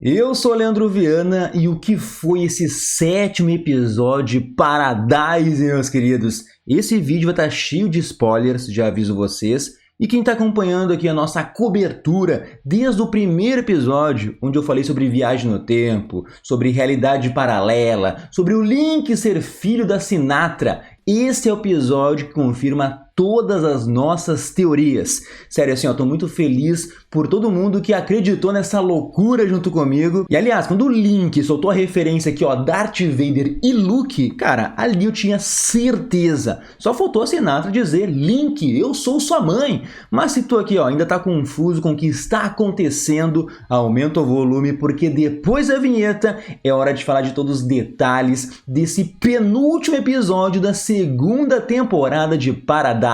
Eu sou Leandro Viana e o que foi esse sétimo episódio de Paradise, meus queridos? Esse vídeo vai estar cheio de spoilers, já aviso vocês. E quem está acompanhando aqui a nossa cobertura desde o primeiro episódio, onde eu falei sobre viagem no tempo, sobre realidade paralela, sobre o Link ser filho da Sinatra, esse é o episódio que confirma todas as nossas teorias. Sério, assim, eu tô muito feliz por todo mundo que acreditou nessa loucura junto comigo. E aliás, quando o Link soltou a referência aqui, ó, Darth Vader e Luke, cara, ali eu tinha certeza. Só faltou a Sinatra dizer, Link, eu sou sua mãe. Mas se tu aqui, ó, ainda tá confuso com o que está acontecendo, aumenta o volume, porque depois da vinheta é hora de falar de todos os detalhes desse penúltimo episódio da segunda temporada de Paradise.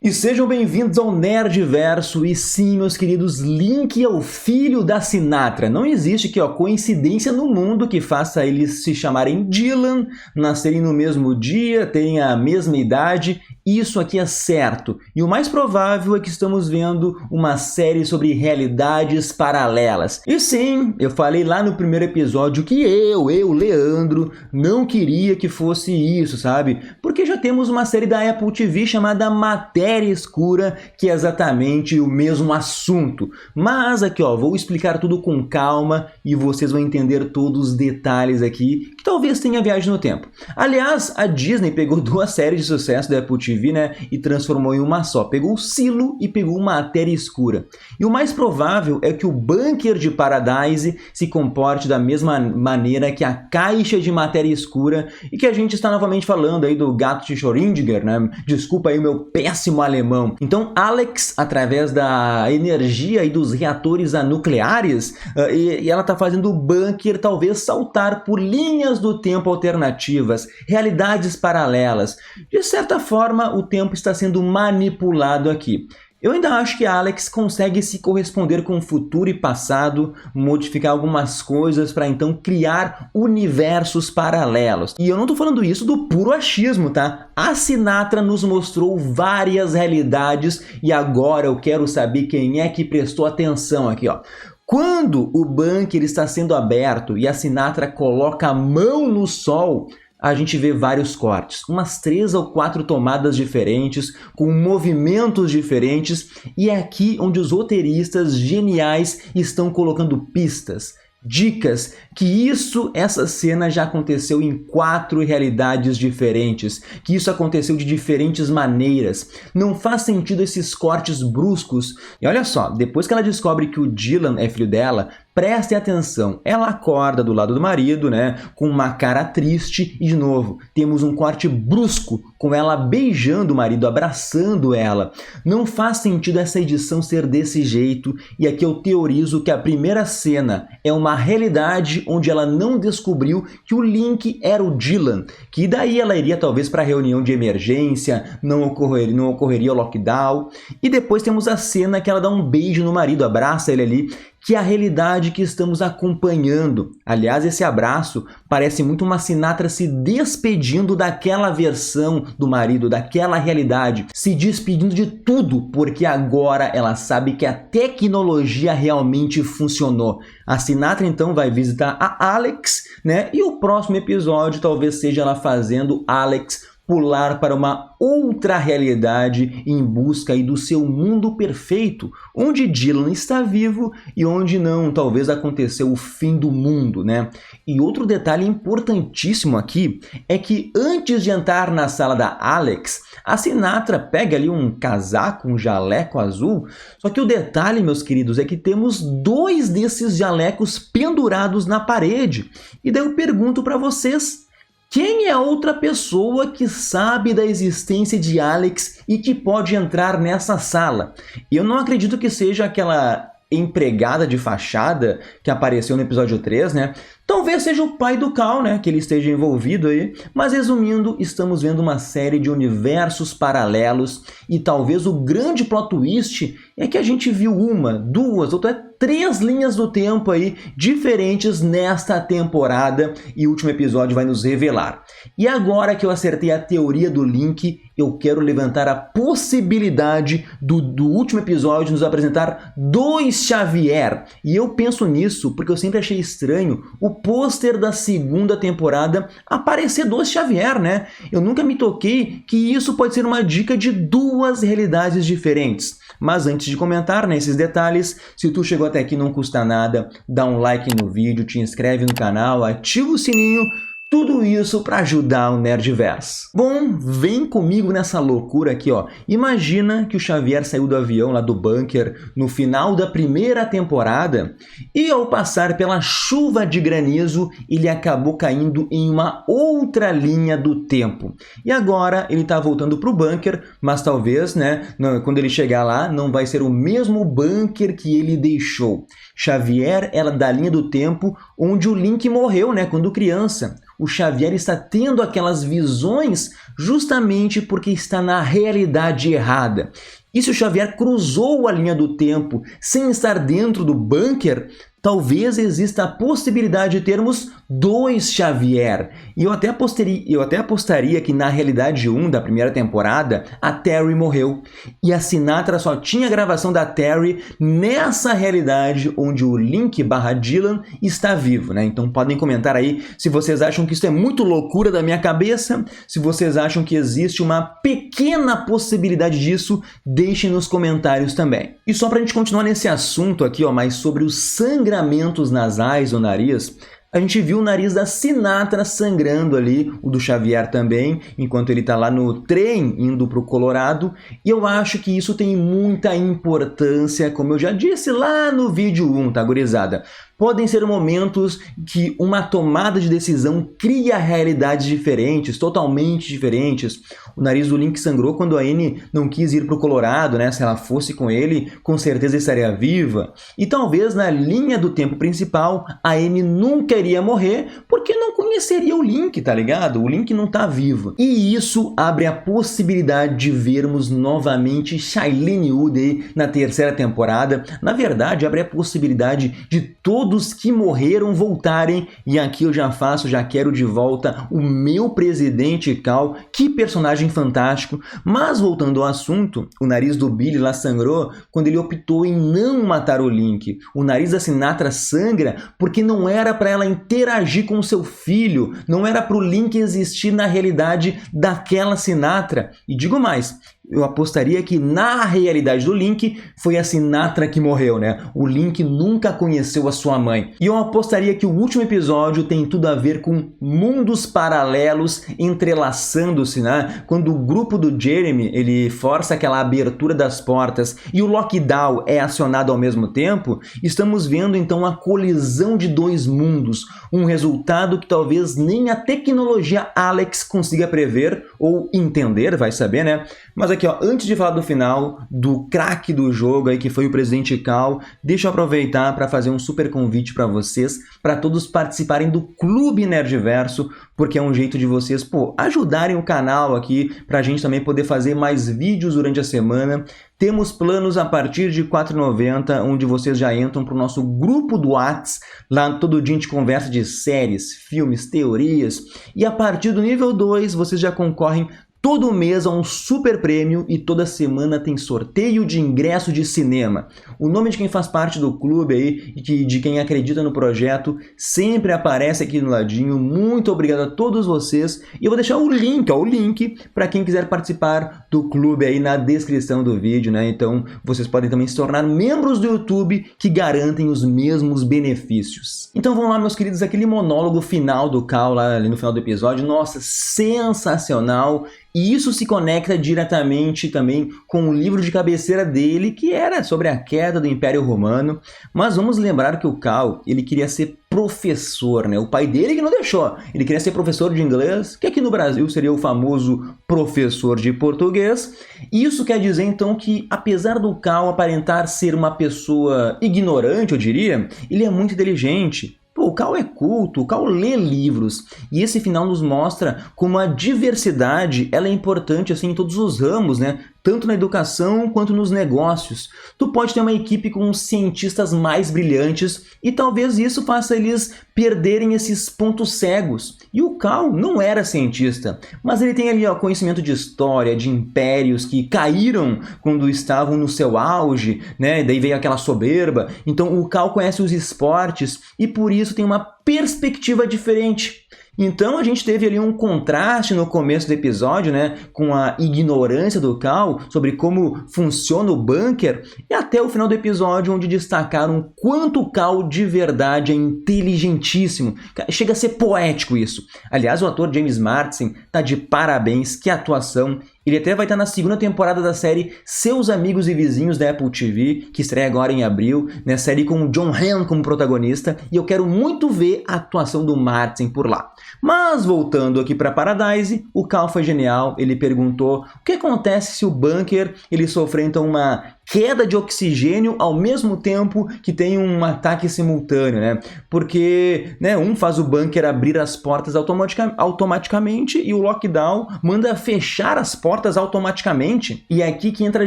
E sejam bem-vindos ao Nerdverso, e sim, meus queridos, Link é o filho da Sinatra. Não existe aqui, ó, coincidência no mundo que faça eles se chamarem Dylan, nascerem no mesmo dia, terem a mesma idade. Isso aqui é certo. E o mais provável é que estamos vendo uma série sobre realidades paralelas. E sim, eu falei lá no primeiro episódio que eu, Leandro, não queria que fosse isso, sabe? Porque já temos uma série da Apple TV chamada Matéria Escura, que é exatamente o mesmo assunto. Mas aqui, ó, vou explicar tudo com calma e vocês vão entender todos os detalhes aqui, que talvez tenha viagem no tempo. Aliás, a Disney pegou duas séries de sucesso da Apple TV, né, e transformou em uma só. Pegou o Silo e pegou Matéria Escura. E o mais provável é que o bunker de Paradise se comporte da mesma maneira que a caixa de Matéria Escura, e que a gente está novamente falando aí do gato de Schrödinger, né? Desculpa aí o meu péssimo alemão. Então, Alex, através da energia e dos reatores nucleares, e ela está fazendo o bunker talvez saltar por linhas do tempo alternativas, realidades paralelas. De certa forma, o tempo está sendo manipulado aqui. Eu ainda acho que a Alex consegue se corresponder com o futuro e passado, modificar algumas coisas para então criar universos paralelos. E eu não estou falando isso do puro achismo, tá? A Sinatra nos mostrou várias realidades e agora eu quero saber quem é que prestou atenção aqui, ó. Quando o bunker está sendo aberto e a Sinatra coloca a mão no sol, a gente vê vários cortes, umas 3 ou 4 tomadas diferentes, com movimentos diferentes, e é aqui onde os roteiristas geniais estão colocando pistas, dicas, que essa cena já aconteceu em 4 realidades diferentes, que isso aconteceu de diferentes maneiras. Não faz sentido esses cortes bruscos. E olha só, depois que ela descobre que o Dylan é filho dela, prestem atenção, ela acorda do lado do marido, né, com uma cara triste e, de novo, temos um corte brusco com ela beijando o marido, abraçando ela. Não faz sentido essa edição ser desse jeito, e aqui eu teorizo que a primeira cena é uma realidade onde ela não descobriu que o Link era o Dylan, que daí ela iria talvez para a reunião de emergência, não ocorreria o lockdown, e depois temos a cena que ela dá um beijo no marido, abraça ele ali, que é a realidade que estamos acompanhando. Aliás, esse abraço parece muito uma Sinatra se despedindo daquela versão do marido, daquela realidade, se despedindo de tudo, porque agora ela sabe que a tecnologia realmente funcionou. A Sinatra então vai visitar a Alex, né? E o próximo episódio talvez seja ela fazendo Alex pular para uma outra realidade em busca aí do seu mundo perfeito, onde Dylan está vivo e onde não, talvez aconteceu o fim do mundo, né? E outro detalhe importantíssimo aqui é que antes de entrar na sala da Alex, a Sinatra pega ali um casaco, um jaleco azul, só que o detalhe, meus queridos, é que temos 2 desses jalecos pendurados na parede. E daí eu pergunto para vocês, quem é a outra pessoa que sabe da existência de Alex e que pode entrar nessa sala? Eu não acredito que seja aquela empregada de fachada que apareceu no episódio 3, né? Talvez seja o pai do Cal, né, que ele esteja envolvido aí, mas resumindo, estamos vendo uma série de universos paralelos e talvez o grande plot twist é que a gente viu uma, duas ou até 3 linhas do tempo aí diferentes nesta temporada e o último episódio vai nos revelar. E agora que eu acertei a teoria do Link, eu quero levantar a possibilidade do último episódio nos apresentar 2 Xavier. E eu penso nisso porque eu sempre achei estranho o pôster da segunda temporada aparecer 2 Xavier, né? Eu nunca me toquei que isso pode ser uma dica de 2 realidades diferentes. Mas antes de comentar nesses detalhes, se tu chegou até aqui não custa nada, dá um like no vídeo, te inscreve no canal, ativa o sininho, tudo isso para ajudar o Nerdverse. Bom, vem comigo nessa loucura aqui, ó. Imagina que o Xavier saiu do avião lá do bunker no final da primeira temporada e ao passar pela chuva de granizo, ele acabou caindo em uma outra linha do tempo. E agora ele tá voltando pro bunker, mas talvez, né, quando ele chegar lá, não vai ser o mesmo bunker que ele deixou. Xavier era da linha do tempo onde o Link morreu, né, quando criança. O Xavier está tendo aquelas visões justamente porque está na realidade errada. E se o Xavier cruzou a linha do tempo sem estar dentro do bunker, talvez exista a possibilidade de termos 2 Xavier. E eu até apostaria que na realidade 1 da primeira temporada, a Terry morreu. E a Sinatra só tinha a gravação da Terry nessa realidade onde o Link/Dylan está vivo, né? Então podem comentar aí se vocês acham que isso é muito loucura da minha cabeça, se vocês acham que existe uma pequena possibilidade disso, deixem nos comentários também. E só para a gente continuar nesse assunto aqui, ó, mais sobre os sangramentos nasais ou nariz, a gente viu o nariz da Sinatra sangrando ali, o do Xavier também, enquanto ele está lá no trem indo para o Colorado. E eu acho que isso tem muita importância, como eu já disse lá no vídeo 1, tá, gurizada? Podem ser momentos que uma tomada de decisão cria realidades diferentes, totalmente diferentes. O nariz do Link sangrou quando a Annie não quis ir para o Colorado, né? Se ela fosse com ele, com certeza estaria viva. E talvez na linha do tempo principal, a Annie nunca iria morrer porque não conheceria o Link, tá ligado? O Link não tá vivo. E isso abre a possibilidade de vermos novamente Shailene Woodley na terceira temporada. Na verdade, abre a possibilidade de todos que morreram voltarem, e aqui eu já quero de volta o meu presidente Cal, que personagem fantástico. Mas voltando ao assunto, o nariz do Billy lá sangrou quando ele optou em não matar o Link. O nariz da Sinatra sangra porque não era para ela interagir com seu filho, não era para o Link existir na realidade daquela Sinatra. E digo mais, eu apostaria que na realidade do Link foi a Sinatra que morreu, né? O Link nunca conheceu a sua mãe. E eu apostaria que o último episódio tem tudo a ver com mundos paralelos entrelaçando-se, né? Quando o grupo do Jeremy, ele força aquela abertura das portas e o lockdown é acionado ao mesmo tempo, estamos vendo então a colisão de 2 mundos, um resultado que talvez nem a tecnologia Alex consiga prever ou entender, vai saber, né? Mas aqui, ó, antes de falar do final, do craque do jogo aí, que foi o presidente Cal, deixa eu aproveitar para fazer um super convite para vocês, para todos participarem do Clube Nerdverso, porque é um jeito de vocês, pô, ajudarem o canal aqui, para a gente também poder fazer mais vídeos durante a semana. Temos planos a partir de R$ 4,90, onde vocês já entram para o nosso grupo do Whats. Lá todo dia a gente conversa de séries, filmes, teorias. E a partir do nível 2, vocês já concorrem todo mês a um super prêmio e toda semana tem sorteio de ingresso de cinema. O nome de quem faz parte do clube aí e de quem acredita no projeto sempre aparece aqui no ladinho. Muito obrigado a todos vocês. E eu vou deixar o link para quem quiser participar do clube aí na descrição do vídeo, né? Então vocês podem também se tornar membros do YouTube que garantem os mesmos benefícios. Então vamos lá, meus queridos, aquele monólogo final do Cal lá ali no final do episódio. Nossa, sensacional! E isso se conecta diretamente também com o livro de cabeceira dele, que era sobre a queda do Império Romano. Mas vamos lembrar que o Cal, ele queria ser professor, né? O pai dele que não deixou. Ele queria ser professor de inglês, que aqui no Brasil seria o famoso professor de português. Isso quer dizer, então, que apesar do Cal aparentar ser uma pessoa ignorante, eu diria, ele é muito inteligente. Pô, o Cal é culto, o Cal lê livros, e esse final nos mostra como a diversidade ela é importante assim, em todos os ramos, né? Tanto na educação quanto nos negócios. Tu pode ter uma equipe com cientistas mais brilhantes e talvez isso faça eles perderem esses pontos cegos. E o Cal não era cientista, mas ele tem ali conhecimento de história, de impérios que caíram quando estavam no seu auge, né? Daí veio aquela soberba. Então o Cal conhece os esportes e por isso tem uma perspectiva diferente. Então a gente teve ali um contraste no começo do episódio, né, com a ignorância do Cal sobre como funciona o bunker, e até o final do episódio onde destacaram quanto o Cal de verdade é inteligentíssimo. Chega a ser poético isso. Aliás, o ator James Marsden tá de parabéns, que atuação. Ele até vai estar na segunda temporada da série Seus Amigos e Vizinhos da Apple TV, que estreia agora em abril, né? Série com o John Hamm como protagonista, e eu quero muito ver a atuação do Marsden por lá. Mas voltando aqui para Paradise, o Cal foi genial, ele perguntou o que acontece se o bunker ele sofrer então uma queda de oxigênio ao mesmo tempo que tem um ataque simultâneo, né? Porque, né, um faz o bunker abrir as portas automaticamente e o lockdown manda fechar as portas automaticamente. E é aqui que entra a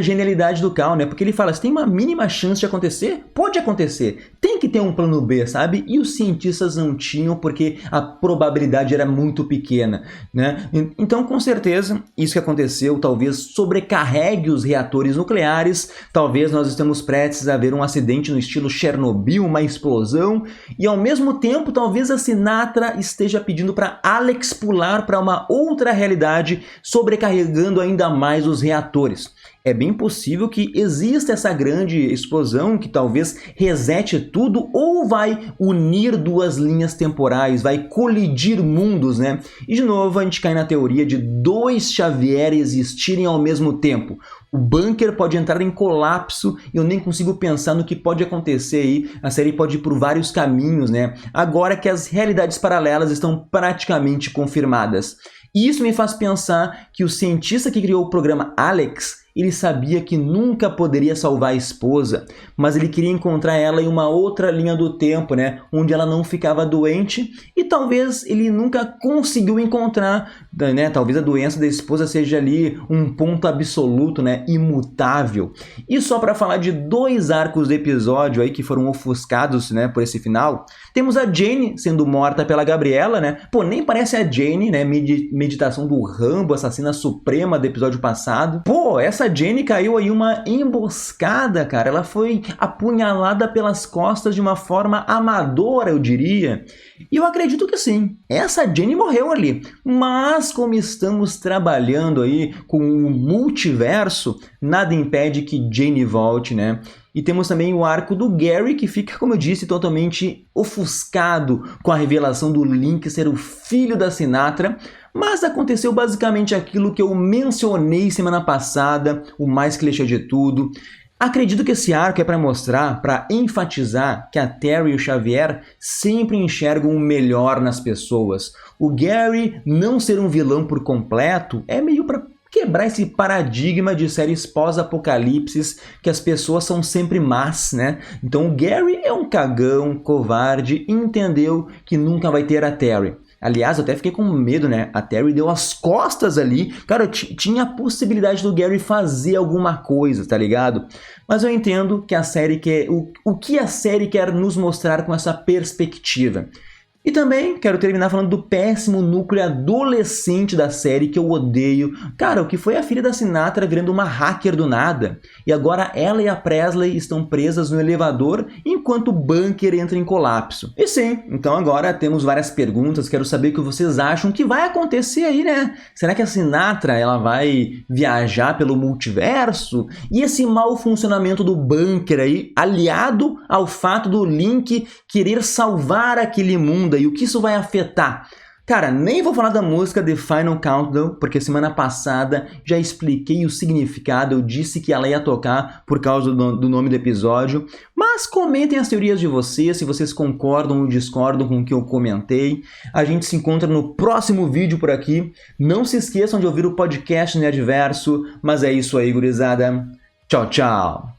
genialidade do Cal, né? Porque ele fala, se tem uma mínima chance de acontecer, pode acontecer. Tem que ter um plano B, sabe? E os cientistas não tinham porque a probabilidade era muito pequena, né? Então, com certeza, isso que aconteceu talvez sobrecarregue os reatores nucleares. Talvez nós estamos prestes a ver um acidente no estilo Chernobyl, uma explosão, e ao mesmo tempo talvez a Sinatra esteja pedindo para Alex pular para uma outra realidade, sobrecarregando ainda mais os reatores. É bem possível que exista essa grande explosão que talvez resete tudo ou vai unir duas linhas temporais, vai colidir mundos, né? E de novo a gente cai na teoria de dois Xavier existirem ao mesmo tempo. O bunker pode entrar em colapso e eu nem consigo pensar no que pode acontecer aí. A série pode ir por vários caminhos, né? Agora que as realidades paralelas estão praticamente confirmadas. E isso me faz pensar que o cientista que criou o programa Alex, ele sabia que nunca poderia salvar a esposa, mas ele queria encontrar ela em uma outra linha do tempo, né? Onde ela não ficava doente e talvez ele nunca conseguiu encontrar, né? Talvez a doença da esposa seja ali um ponto absoluto, né? Imutável. E só para falar de dois arcos do episódio aí que foram ofuscados, né? Por esse final, temos a Jane sendo morta pela Gabriela, né? Pô, nem parece a Jane, né? Meditação do Rambo, assassina suprema do episódio passado. Pô, essa Jane caiu aí uma emboscada, cara. Ela foi apunhalada pelas costas de uma forma amadora, eu diria. E eu acredito que sim, essa Jane morreu ali. Mas como estamos trabalhando aí com o multiverso, nada impede que Jane volte, né? E temos também o arco do Gary, que fica, como eu disse, totalmente ofuscado com a revelação do Link ser o filho da Sinatra. Mas aconteceu basicamente aquilo que eu mencionei semana passada, o mais clichê de tudo. Acredito que esse arco é para mostrar, para enfatizar que a Terry e o Xavier sempre enxergam o melhor nas pessoas. O Gary não ser um vilão por completo é meio para quebrar esse paradigma de séries pós-apocalipses que as pessoas são sempre más, né? Então o Gary é um cagão, covarde e entendeu que nunca vai ter a Terry. Aliás, eu até fiquei com medo, né? A Terry deu as costas ali. Cara, tinha a possibilidade do Gary fazer alguma coisa, tá ligado? Mas eu entendo que a série quer... O que a série quer nos mostrar com essa perspectiva. E também quero terminar falando do péssimo núcleo adolescente da série que eu odeio. Cara, o que foi a filha da Sinatra virando uma hacker do nada. E agora ela e a Presley estão presas no elevador enquanto o bunker entra em colapso. E sim, então agora temos várias perguntas. Quero saber o que vocês acham que vai acontecer aí, né? Será que a Sinatra ela vai viajar pelo multiverso? E esse mau funcionamento do bunker aí, aliado ao fato do Link querer salvar aquele mundo e o que isso vai afetar? Cara, nem vou falar da música The Final Countdown, porque semana passada já expliquei o significado, eu disse que ela ia tocar por causa do nome do episódio, mas comentem as teorias de vocês, se vocês concordam ou discordam com o que eu comentei. A gente se encontra no próximo vídeo por aqui. Não se esqueçam de ouvir o podcast Nerdverso, mas é isso aí, gurizada. Tchau, tchau!